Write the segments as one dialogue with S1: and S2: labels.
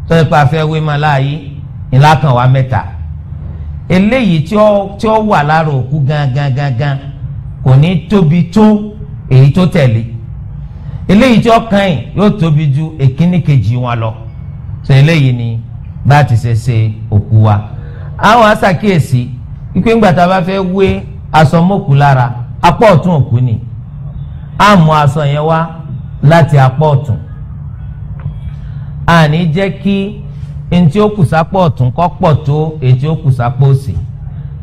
S1: tó yẹ pé a fẹ́ wé máa láàyè ńlá kan wá mẹ́ta eléyìí tí ó wà lára òkú gangan kò ní tóbi tó èyí tó tẹ̀lé eléyìí tí ó kàn yìí yóò tóbi ju èkíní kejì wọn lọ so eléyìí ni bá ti ṣe òkú wa àwọn aṣàkíyèsí wípé ńgbà tá a bá fẹ́ wé aṣọ mọ́kù lára apá ọ̀tún òkú ni a mú aṣọ yẹn wá láti apá ọ̀tún a ní jẹ́ kí ntí ó kù sápọ̀ ọ̀tún kọ́ pọ̀ tó ètí ó kù sápọ̀ òsì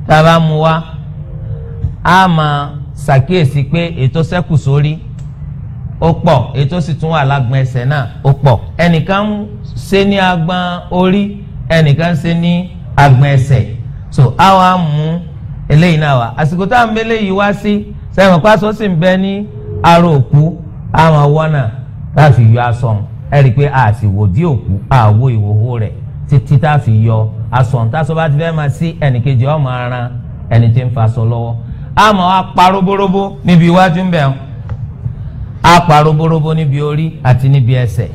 S1: tá a bá mú wá a máa ṣàkíyèsí pé ètò ṣẹ́kù sórí ó pọ̀ ètò sì tún wà lágbọ̀n ẹsẹ̀ náà ó pọ̀ ẹnìkan ń ṣe ní agbọ̀n orí ẹnìkan ń ṣe ní agbọ̀n ẹsẹ̀ so a wá mú eléyìí náà wá àsìkò tá à ń bẹ eléyìí wá sí sẹ́wọ̀n pásọ sì ń bẹ ní ara òkú àwọn wọ́nà láti yọ aṣọ ẹ rí i pé a sì wò dí òkú àwo ìhòhò rẹ̀ títí tá a fi yọ aṣọ ntàṣọ bá ti fẹ́ máa sí ẹnìkejì ọmọ ara ẹni tí ń fa aṣọ lọ́wọ́ a máa wá pa robóróbó níbi iwájú ń bẹ̀ ọ́n a pa robóróbó níbi orí àti níbi ẹsẹ̀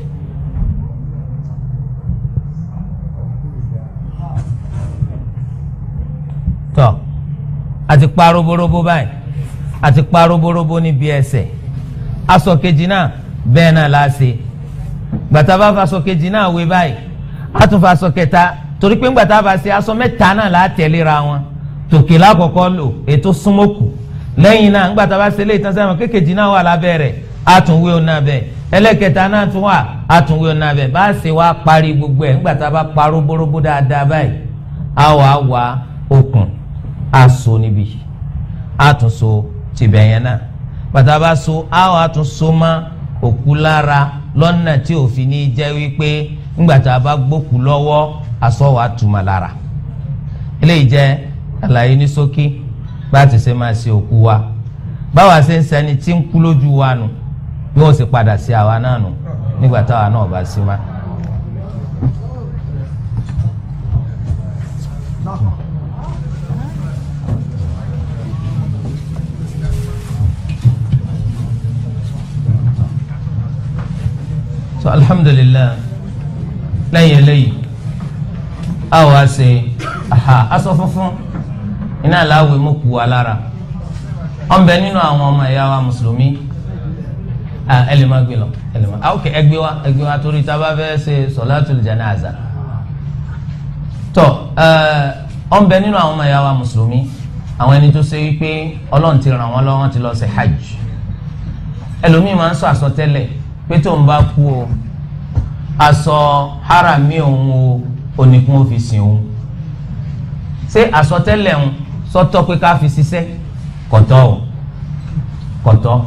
S1: tọ́ àti pa robóróbó báyìí àti pa robóróbó níbi ẹsẹ̀ aṣọ kejì náà bẹ́ẹ̀ náà la ṣe gbàtà bá faṣọ kejì náà wé báyìí a tún faṣọ kẹta torí pé gbàtà bá ṣe aṣọ mẹ́ta náà la tẹ̀léra wọn tòkè lákọ̀ọ́kọ́ lò ètò súnmọ́kù lẹ́yìn náà gbàtà bá ṣe lé ìtàn sẹ́wọ̀n kékejì náà wà lábẹ́ rẹ̀ a tún wé ọ̀nà bẹ́ẹ̀ ẹlẹ́kẹta náà tún wà a tún wé ọ̀nà bẹ́ẹ̀ bá ṣe wá parí gbogbo ẹ̀ gbàtà bá parọ́ bóróbó dáadáa báyìí a wà okùn a so níbi a tún so tìbẹ̀ yẹn náà gbàtà bá so a tún so mọ́ òkú lára lọ́nà tí òfin ní jẹ́ wípé ńgbà tá a bá gbókù lọ́wọ́ aṣọ wa tuma lára eléyìí jẹ́ àlàyé ní ṣókí bá ti ṣe máa ṣe òkú wa báwa ṣe ń ṣẹni tí ń kú lójú wa nù bí wọ́n sì padà sí àwa náà nù nígbà táwa náà bá sí má. so alhamdulillah lẹ́yìn eléyìí a wá ṣe aṣọ funfun iná aláwẹ̀ mú kú wa lára ọ̀n bẹ nínú àwọn ọmọ ẹ̀yà wa mùsùlùmí ẹ lè má gbé lọ ẹ lè má ok ẹgbẹ́ wa torí tá a bá fẹ́ ṣe sọ̀látùl janaza tọ́ ọ̀n bẹ nínú àwọn ọmọ ẹ̀yà wa mùsùlùmí àwọn ẹni tó ṣe wípé ọlọ́run ti ràn wọ́n lọ́wọ́ wọ́n ti lọ ṣe hajj ẹlòmíì máa ń sọ àsọtẹ́lẹ̀ pé tó ń bá kú o aṣọ harami òun o oníkun ó fi sìn òun ṣé àsọtẹ́lẹ̀ òun sọ́tọ̀ pé ká fi ṣiṣẹ́ kọ̀tọ́ o kọ̀tọ́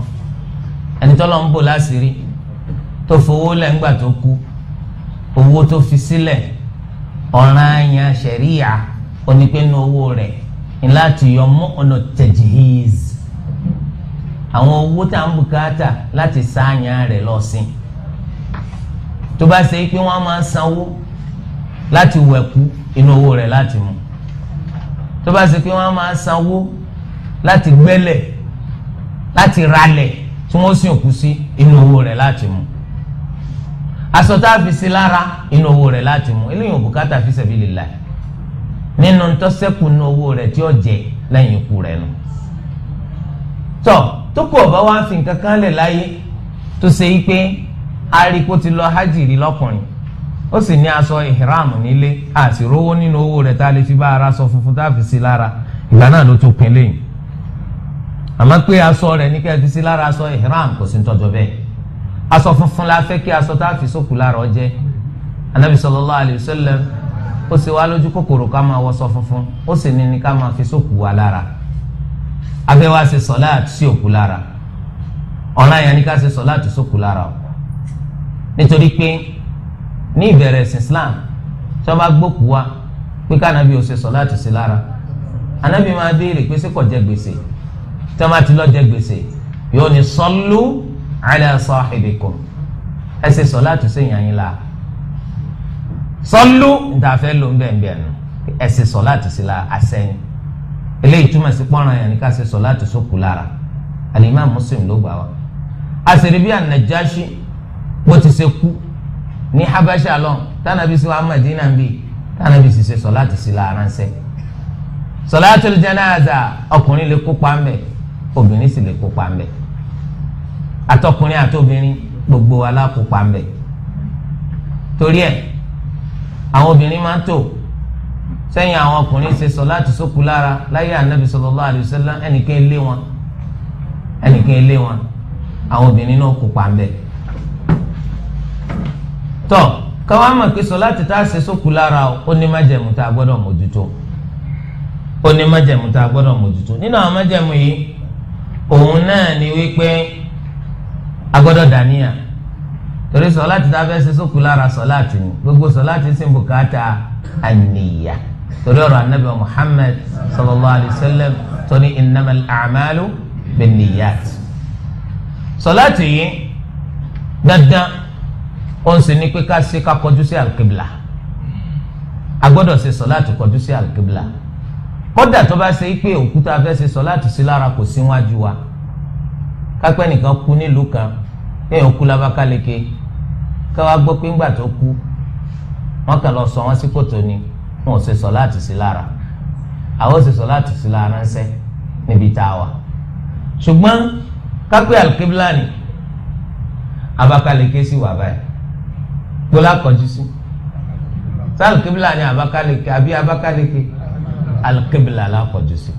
S1: ẹni tó lọ ń bò láṣìírí tó fowó lẹ̀ ńgbà tó kú owó tó fi sílẹ̀ ọ̀ranyàn ṣẹ̀ríyà onípinnu owó rẹ̀ ní láti yọ mọ́ ọ̀nà tẹ̀jìhìz àwọn owó tá à ń bùkátà láti sáàyàn rẹ̀ lọ sí tó bá ṣe pé wọ́n máa ń sanwó láti wẹ̀kú inú owó rẹ̀ láti mú tó bá ṣe pé wọ́n máa ń sanwó láti gbẹ́lẹ̀ láti ralẹ̀ tí wọ́n sì òkú sí inú owó rẹ̀ láti mú aṣọ tá a fi sí lára inú owó rẹ̀ láti mú eléyìí ò bùkátà fi sabilillah nínú ntọ́sẹ́kù inú owó rẹ̀ tí ó jẹ lẹ́yìn ikú rẹ̀ nù tọ́ tó kù ọ̀bá wa fi nǹkan kan lẹ̀ láyé tó ṣe yí pé ariko ti lọ hajj rí lọ́kùnrin ó sì ní aṣọ ìhìrámù nílé àti rówó nínú owó rẹ̀ tá a lè fi bá ara sọ funfun tá a fi sí lára ìgbà náà ló tó pin lẹ́yìn àmọ́ pé aṣọ rẹ̀ ní kẹ́ fi sí lára aṣọ ìhìrámù kò sí ń tọ́jọ́ bẹ́ẹ̀ aṣọ funfun la fẹ́ kí aṣọ tá a fi sókù lára ọjẹ́ anabi sallallahu alayhi wa sallam ó sì wá lójú kòkòrò ká máa wọṣọ funfun ó sì ní ká máa fi sókù wa lára afẹ́ wá ṣe sọ̀láàtì sí òkú lára ọ̀ràn yẹn ni ká ṣe sọ̀láàtì sókù lára o nítorí pé ní ìbẹ̀rẹ̀ ẹ̀sìn Islam tí wọ́n bá gbókù wá pé kánábì ó ṣe sọ̀láàtì sí lára anábì máa béèrè pé ṣé kò jẹ gbèsè tí wọ́n bá ti lọ jẹ gbèsè yóò ní sallu ala sahibikum ẹ ṣe sọ̀láàtì sí ìyàn yín la sallu níta fẹ́ ló ń bẹ̀ nù ẹ ṣe sọ̀láàtì sí la àṣẹyìn eléyìí túmọ̀ sí pọ́nrán yẹn ní ká ṣe sọ̀láàtì sókù lára Al-Imam Muslim ló gbà wá àṣírí bí An-Najashi bó ti ṣe kú ní Habasha lọ tánàbí sí wa Madina ń bì tánàbí sì ṣe sọláàtì sí la ránṣẹ́. Sọláàtul janaza ọkùnrin lè kópa ń bẹ̀ obìnrin sì lè kópa ń bẹ̀ àtọkùnrin àtobìnrin gbogbo wa la kópa ń bẹ̀. torí ẹ̀ àwọn obìnrin máa ń tò sẹ́yìn àwọn ọkùnrin ṣe sọláàtì sókù lára láyé ànábì sallallahu alaihi wasallam ẹnìkan lé wọn àwọn obìnrin náà kópa ń bẹ̀. tọ́ káwá mọ̀ pé sọláàtì tá a ṣe sókù lára ó ní májẹ̀mú tá a gbọ́dọ̀ mójútó nínú àwọn májẹ̀mú yìí òun náà ni wípé a gbọ́dọ̀ dàníyà torí sọláàtì tá a fẹ́ ṣe sókù lára sọláàtì ni gbogbo sọláàtì sì ń bùkátà àníyà torí ọ̀rọ̀ anabi Muhammad sallallahu alayhi wa sallam tó ní innamal a'malu binniyat. sọláàtì yìí dandan ó ń ṣe ní pé ká ṣe ká kọjú sí alqibla a gbọ́dọ̀ ṣe sọláàtì kọjú sí alqibla kódà tó bá ṣe pé òkúta fẹ́ ṣe sọláàtì sí lára kò sí wájú wa kápẹ́ nìkan kú nílùú kan èèyàn kú lábákáleke káwá gbọ́ pé ńgbà tó kú wọ́n kàn lọ sọ wọ́n sí kòtò ni wọn ò ṣe sọláàtì sí lára àwọn ò ṣe sọláàtì sí lára ránṣẹ́ níbi tá a wà ṣùgbọ́n kápẹ́ alqibla ni Abakaliki sì wà báyìí gbọ́lá kọjú sí alqibla ni Abakaliki àbí Abakaliki alqibla la kọjú sí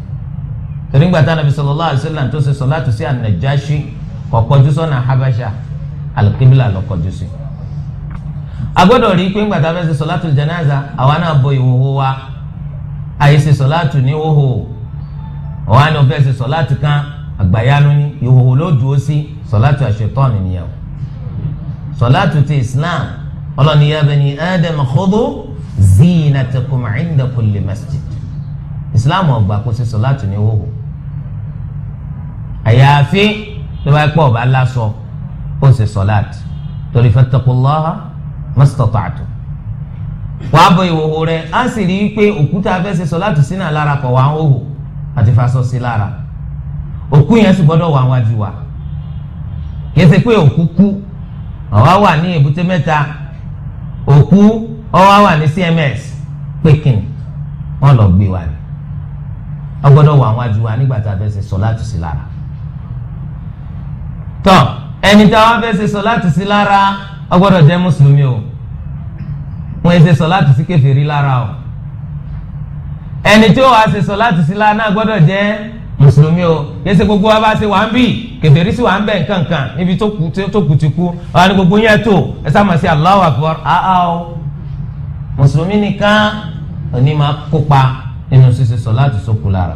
S1: torí gbàtà nàbí sallallahu alaihi wasallam tó ṣe sọláàtì sí an-Najashi kò kọjú sọ́nà Habasha alqibla ló kọjú sí. a gbọ́dọ̀ rí i pé gbàtà fẹ́ ṣe sọláàtì janaza àwa náà bo ìhòhò wa àyè ṣe sọláàtì ní ìhòhò àwa náà fẹ́ ṣe sọláàtì kan àgbàyanu ní ìhòhò ló dúró sí sọláàtì àṣetọ́ọ̀nì nìyẹn sọláàtì ti Islam ọlọ́ni ya bani Adam khudhu zinatakum inda kulli masjid Islam ọgbà kó ṣe sọláàtì ní ìhòhò àyàfi tó bá pọ̀ bá lásọ ó ṣe sọláàtì torí fattaqullaha mastata'tum wàá bọ ìhòhò rẹ̀ á sì rí i pé òkúta fẹ́ ṣe sọláàtì sínú àlára kọ̀ wá ń hòhò àti fasọ sí lára òkú yẹn sì gbọ́dọ̀ wà wájú wa kì í ṣe pé òkú kú àwa wà ní Èbúté Mẹ́ta òkú ọwọ́ wà ní CMS pékin wọ́n lọ gbé wa ni wọ́n gbọ́dọ̀ wà wájú wa nígbà tá a fẹ́ ṣe sọláàtì sí lára tọ́ ẹni tí a wá fẹ́ ṣe sọláàtì sí lára ó gbọ́dọ̀ jẹ́ mùsùlùmí o wọ́n ṣe sọláàtì sí kèfèrí lára o ẹni tí ó wá ṣe sọláàtì sí lára náà gbọ́dọ̀ jẹ́ mùsùlùmí o kìí ṣe gbogbo wa bá ṣe wà ń bì kèfèrí sí wà ń bẹ̀ nkankan níbi tó kù ti kú wà ní gbogbo yẹn tó ẹ sá ma ṣe Allahu Akbar o mùsùlùmí nìkan òní máa kópa nínú ṣíṣe sọláàtì sókù lára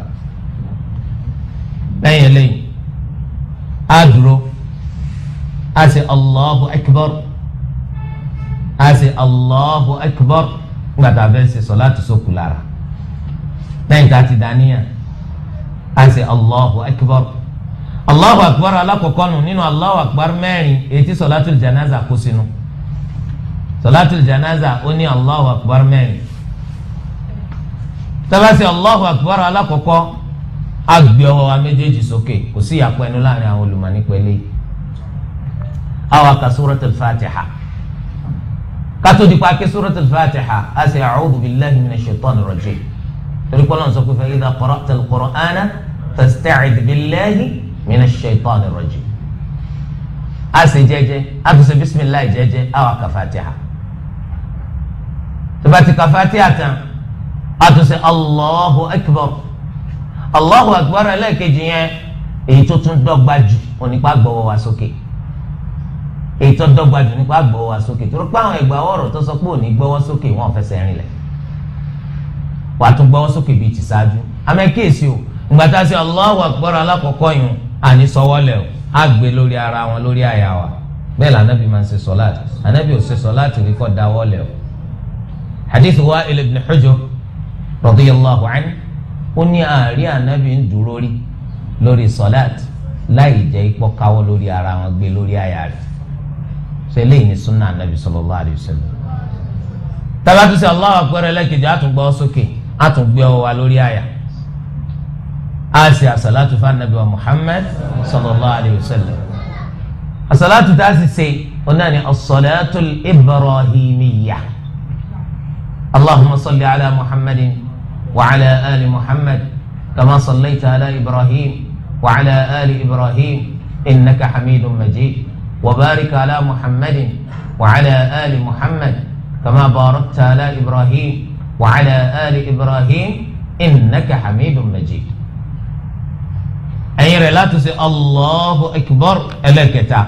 S1: lẹ́yìn eléyìí á dúró á ṣe Allahu Akbar á ṣe Allahu Akbar gbàtà bẹ́ẹ̀ ṣe sọláàtì sókù lára lẹ́yìn tá a ti dàníyàn á ṣe Allahu Akbar Allahu Akbar alákọ̀ọ́kọ́ nù nínú Allahu Akbar mẹ́rin èyí tí sọláàtì janaza kó sínú sọláàtì janaza ó ní Allahu Akbar mẹ́rin tabasi Allahu Akbar alákọ̀ọ́kọ́ agbè ọwọ́ wa méjèèjì sókè kò sí ìyàpọ̀ ẹnu láàrin àwọn olùmọ̀ọ́ni pẹ̀lẹ́ àwa ka suratul Fatiha kátó dípa ké suratul Fatiha a sì a'udhu billahi minash shaitanir rajim torí kọ́ lọ́n sọ pé fa idha qara'tal Qur'ana fasta'idh billahi minash shaitanir rajim a sì jẹ́jẹ́ a tún ṣe bisimilahi jẹ́jẹ́ àwa ka Fatiha tó bá ti ka Fatiha tán a tún ṣe Allahu Akbar Allahu Akbar ẹlẹ́ẹ̀kejì yẹn èyí tó tún dọ́gba jù onípa gbọ́wọ́ wa sókè èyí tó dọ́gba jù nípa gbọ́wọ́ wa sókè torí pé àwọn ẹgbàá ọ̀rọ̀ tó sọ pé òní gbọ́wọ́ sókè wọ́n fẹsẹ̀ rinlẹ̀ wà á tún gbọ́wọ́ sókè bíi ti ṣáájú amẹ́kíyèsí o ìgbà tá a ṣe Allahu Akbar alákọ̀ọ́kọ́ yìí àní sọwọ́lẹ̀ o á gbé lórí ara wọn lórí àyà wa bẹ́ẹ̀ lànàbí máa ń ṣe sọ́láàtì ànàbí ò ṣe sọ́láàtì rí kọ́ dáwọ́lẹ̀ o hadith Wa'il ibn Hujr radiyallahu anhu ó ní àárín ànábì ń dúró rí lórí sọ́láàtì láì jẹ́ ipò káwọ́ lórí ara wọn gbé lórí àyà rẹ̀ ṣe eléyìí ní súnà ànábì sallallahu alayhi wa sallam tabatu sí Allahu Akbar ẹlẹ́kejì àtúngbọ́ sókè àtúngbé ọwọ́ wa lórí àyà á sì àsàlátù fún ànábì wa Muhammad sallallahu alayhi wa sallam àsàlátù tá a sì ṣe onani as-salatu al-ibrahimiyya allahumma salli ala muhammadin wa ala ali muhammad kama sallaita ala ibrahim wa ala ali ibrahim innaka hamidun majid wa barik ala muhammadin wa ala ali muhammad kama barakta ala ibrahim wa ala ali ibrahim innaka hamidun majid. ẹ̀yin rẹ̀ láti ṣe allahu akbar ẹlẹ́kẹta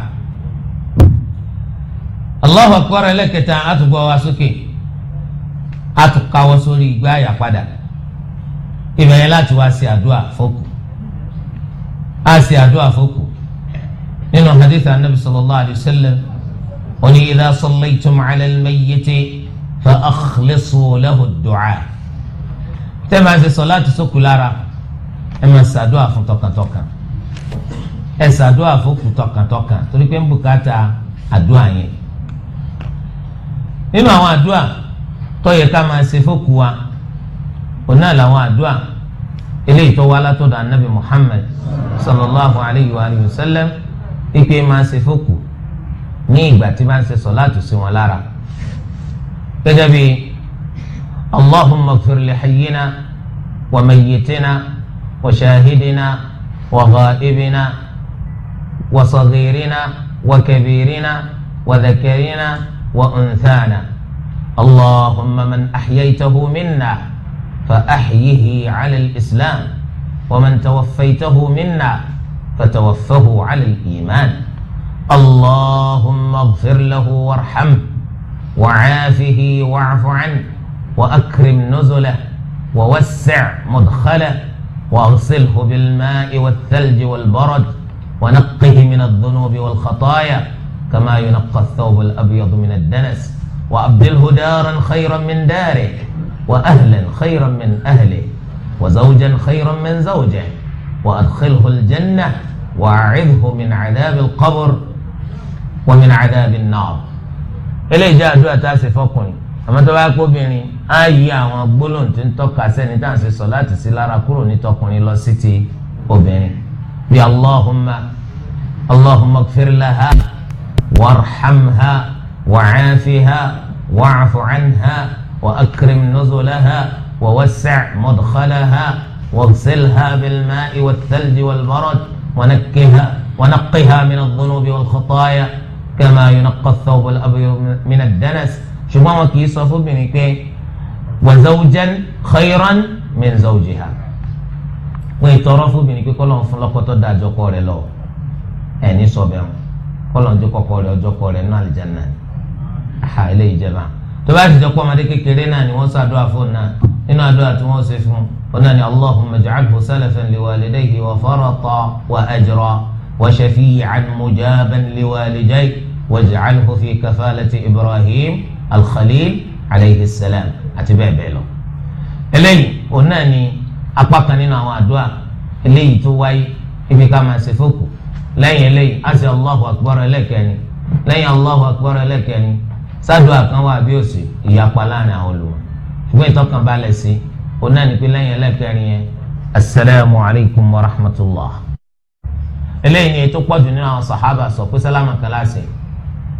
S1: allahu akbar ẹlẹ́kẹta àtúgbọ́ wa sókè àtúkàwọ́ sórí igbá àyà padà ìbẹ̀yẹn láti wá sí àdúrà fókù á sí àdúrà fókù nínú hadith anabi sallallahu alayhi wa sallam ó ní idha sallaytum ala al-mayyiti fa akhlisu lahu ad-du'a tẹ́ máa ṣe sọ̀láàtì sókù lára ẹ máa ṣàdúrà fún tọkàntọkàn ẹ ṣàdúrà fókù tọkàntọkàn torí pé ń bùkátà àdúrà yẹn nínú àwọn àdúrà tó yẹ ká máa ṣe fókù wa òun náà làwọn àdúrà eléyìí tó wá látọ̀dọ̀ anabi muhammad sallallahu alayhi wa sallam pípé máa ṣe fókù ní ìgbà tí máa ń ṣe sọ̀láàtì sí wọn lára gẹ́gẹ́ bí allahumma ighfir li hayyina wa mayyitina وشاهدنا وغائبنا وصغيرنا وكبيرنا وذكرنا وأنثانا اللهم من أحييته منا فأحيه على الإسلام ومن توفيته منا فتوفه على الإيمان اللهم اغفر له وارحمه وعافه واعف عنه وأكرم نزله ووسع مدخله واغسله بالماء والثلج والبرد ونقه من الذنوب والخطايا كما ينقى الثوب الأبيض من الدنس وأبدله دارا خيرا من داره وأهلا خيرا من أهله وزوجا خيرا من زوجه وأدخله الجنة وأعذه من عذاب القبر ومن عذاب النار إلي جاء دعاء تاسفكني àmọ́ tó bá kó obìnrin á yí àwọn gbólóhùn tí ń tọ́ka sẹ́ni tá à ń ṣe sọ̀láàtì sí lára kúrò ní tọkùnrin lọ sí ti obìnrin bí allahumma ighfir laha warhamha wa'afiha wa'fu anha wa akrim nuzulaha wa wasi' mudkhalaha waghsilha bilma'i wath-thalji wal-barad wa naqqiha min adh-dhunubi wal-khataaya kama yunaqqa ath-thawbu al-abyadu min ad-danas ṣùgbọ́n wọn kì í sọ fóbìnrin pé wa zawjan khayran min zawjiha wọ́n ìtọ́rọ́ fóbìnrin pé kọ́lọ́n fún lọ́kọ́tọ́ da àjọkọ rẹ̀ lọ ẹ̀ní sọ bẹ́ẹ̀ kọ́lọ́n jó kọ́kọ́ rẹ̀ ọjọ́kọ rẹ̀ nínú àlìjánnà àhà ilé ìjẹba tó bá ti jọ pọ́ ọmọdé kékeré náà ni wọ́n ṣàdúrà fún náà nínú àdúrà tí wọ́n ṣe fún un náà ni allahumma ij'alhu salafan liwalidayhi wa farata wa ajra wa shafi'an mujaban liwalidayhi waj'alhu fi kafalati ibrahim alkhalil aleyhi salam àti bẹ́ẹ̀ bẹ́ẹ̀ lọ. eléyìí òun náà ni apá kan nínú àwọn àdúrà eléyìí tó wáyé ibi ká máa ṣe fókù lẹ́yìn eléyìí á ṣe allahu akbar ẹlẹ́kẹ̀ẹ́ni lẹ́yìn allahu akbar ẹlẹ́kẹ̀ẹ́ni sádùá kan wà bí òsì ìyapa láàrin àwọn olùmọ̀ ṣùgbọ́n ìtọ́kànbalẹ̀ sí òun náà ni pé lẹ́yìn ẹlẹ́kẹ̀ẹ́ni yẹn asalaamu alaykum wa rahmatulah. eléyìí ni ètò pọ̀jù nínú àwọn sàhábà sọ pé sálámà kàláàsì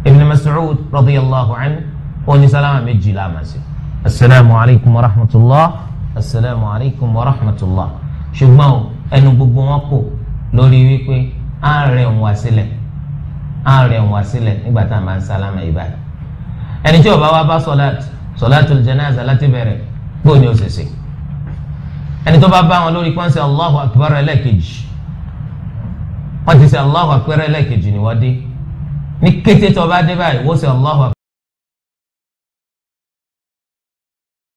S1: ibn mas'ud radiyallahu anhu oni salama méjì la ma ṣe asalaamu alaykum wa rahmatulah asalaamu alaykum wa rahmatulah ṣùgbọ́n ẹnu gbogbo wọn kò lórí wípé à ń rẹ̀ ń wá sílẹ̀ nígbà tá a máa ń salama yìí báyìí ẹni tí ó bá wá bá sọláàtul janaza láti bẹ̀rẹ̀ gbóò ní òṣèṣe ẹni tó bá bá wọn lórí pọ́ńsẹ̀ allahu akbar ẹlẹ́ẹ̀kejì wọ́n ti ṣe allahu akbar ẹlẹ́ẹ̀kejì ni wọ́n dé ní kété tó bá dé báyìí wọ́n ṣe allahu akbar.